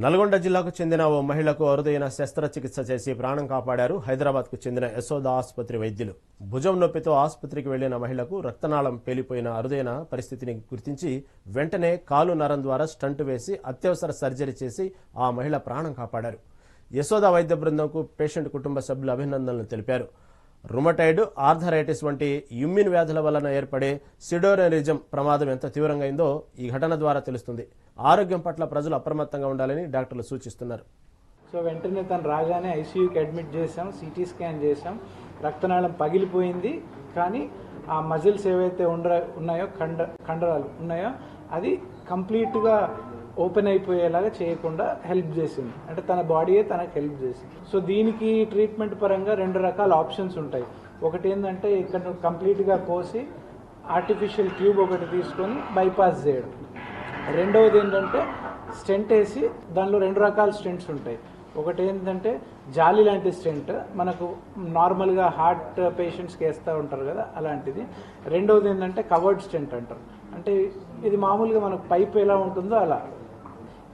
నల్గొండ జిల్లాకు చెందిన ఓ మహిళకు అరుదైన శస్త్రచికిత్స చేసి ప్రాణం కాపాడారు హైదరాబాద్కు చెందిన యశోద ఆసుపత్రి వైద్యులు. భుజం నొప్పితో ఆసుపత్రికి వెళ్లిన మహిళకు రక్తనాళం పేలిపోయిన అరుదైన పరిస్థితిని గుర్తించి వెంటనే కాలు నరం ద్వారా స్టంట్ వేసి అత్యవసర సర్జరీ చేసి ఆ మహిళ ప్రాణం కాపాడారు. యశోద వైద్య బృందంకు పేషెంట్ కుటుంబ సభ్యులు అభినందనలు తెలిపారు. రుమటైడ్, ఆర్థరైటిస్ వంటి ఇమ్యూన్ వ్యాధుల వలన ఏర్పడే సిడోనరిజం ప్రమాదం ఎంత తీవ్రంగా అయిందో ఈ ఘటన ద్వారా తెలుస్తుంది. ఆరోగ్యం పట్ల ప్రజలు అప్రమత్తంగా ఉండాలని డాక్టర్లు సూచిస్తున్నారు. సో వెంటనే తను రాగానే ఐసీయూకి అడ్మిట్ చేసాం, సిటీ స్కాన్ చేసాం. రక్తనాళం పగిలిపోయింది, కానీ ఆ మజిల్స్ ఏవైతే ఉన్నాయో కండరాలు ఉన్నాయో అది కంప్లీట్గా ఓపెన్ అయిపోయేలాగా చేయకుండా హెల్ప్ చేసింది. అంటే తన బాడీయే తనకు హెల్ప్ చేసింది. సో దీనికి ట్రీట్మెంట్ పరంగా 2 రకాల ఆప్షన్స్ ఉంటాయి. ఒకటి ఏంటంటే ఇక్కడ కంప్లీట్గా కోసి ఆర్టిఫిషియల్ ట్యూబ్ ఒకటి తీసుకొని బైపాస్ చేయడం. రెండవది ఏంటంటే స్టెంట్ వేసి, దానిలో 2 రకాల స్టెంట్స్ ఉంటాయి. ఒకటి ఏంటంటే జాలి లాంటి స్టెంట్, మనకు నార్మల్గా హార్ట్ పేషెంట్స్కి వేస్తూ ఉంటారు కదా, అలాంటిది. రెండవది ఏంటంటే కవర్డ్ స్టెంట్ అంటారు. అంటే ఇది మామూలుగా మనకు పైప్ ఎలా ఉంటుందో అలా.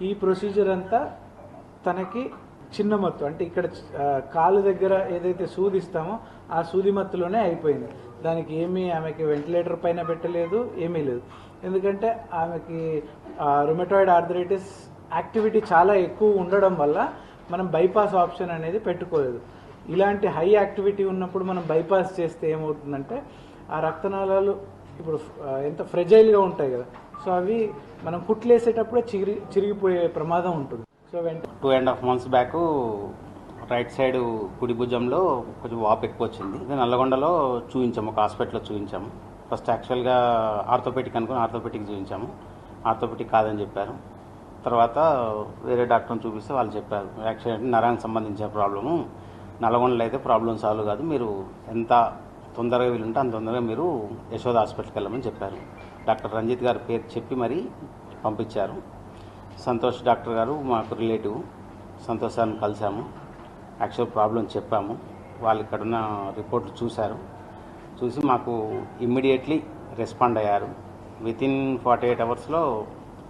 ఈ ప్రొసీజర్ అంతా తనకి చిన్న మత్తు, అంటే ఇక్కడ కాలు దగ్గర ఏదైతే సూదిస్తామో ఆ సూది మత్తులోనే అయిపోయింది. దానికి ఆమెకి వెంటిలేటర్ పైన పెట్టలేదు, ఏమీ లేదు. ఎందుకంటే ఆమెకి రుమటాయిడ్ ఆర్థరైటిస్ యాక్టివిటీ చాలా ఎక్కువ ఉండడం వల్ల మనం బైపాస్ ఆప్షన్ అనేది పెట్టుకోలేదు. ఇలాంటి హై యాక్టివిటీ ఉన్నప్పుడు మనం బైపాస్ చేస్తే ఏమవుతుందంటే ఆ రక్తనాళాలు ఇప్పుడు ఎంత ఫ్రెజైల్గా ఉంటాయి కదా, సో అవి మనం కుట్లేసేటప్పుడే చిరిగిపోయే ప్రమాదం ఉంటుంది. So 2.5 months back right side కుడి భుజంలో కొంచెం వాపు ఎక్కువ వచ్చింది. నల్లగొండలో చూపించాము, ఒక హాస్పిటల్లో చూపించాము. ఫస్ట్ యాక్చువల్గా ఆర్థోపెటిక్ అనుకుని ఆర్థోపెటిక్ చూపించాము. ఆర్థోపెటిక్ కాదని చెప్పారు. తర్వాత వేరే డాక్టర్ని చూపిస్తే వాళ్ళు చెప్పారు, యాక్చువల్లీ నరానికి సంబంధించిన ప్రాబ్లము, నల్లగొండలో అయితే ప్రాబ్లం సాల్వ్ కాదు, మీరు ఎంత తొందరగా వీలుంటే అంత తొందరగా మీరు యశోద హాస్పిటల్కి వెళ్ళమని చెప్పారు. డాక్టర్ రంజిత్ గారి పేరు చెప్పి మరీ పంపించారు. సంతోష్ డాక్టర్ గారు మాకు రిలేటివ్, సంతోష్ సార్ని కలిసాము, యాక్చువల్ ప్రాబ్లం చెప్పాము. వాళ్ళు ఇక్కడున్న రిపోర్ట్లు చూశారు. చూసి మాకు ఇమ్మీడియట్లీ రెస్పాండ్ అయ్యారు. Within 48 hours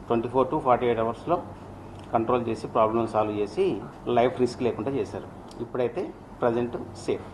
24 to 48 hours control చేసి ప్రాబ్లం సాల్వ్ చేసి లైఫ్ రిస్క్ లేకుండా చేశారు. ఇప్పుడైతే ప్రజెంట్ సేఫ్.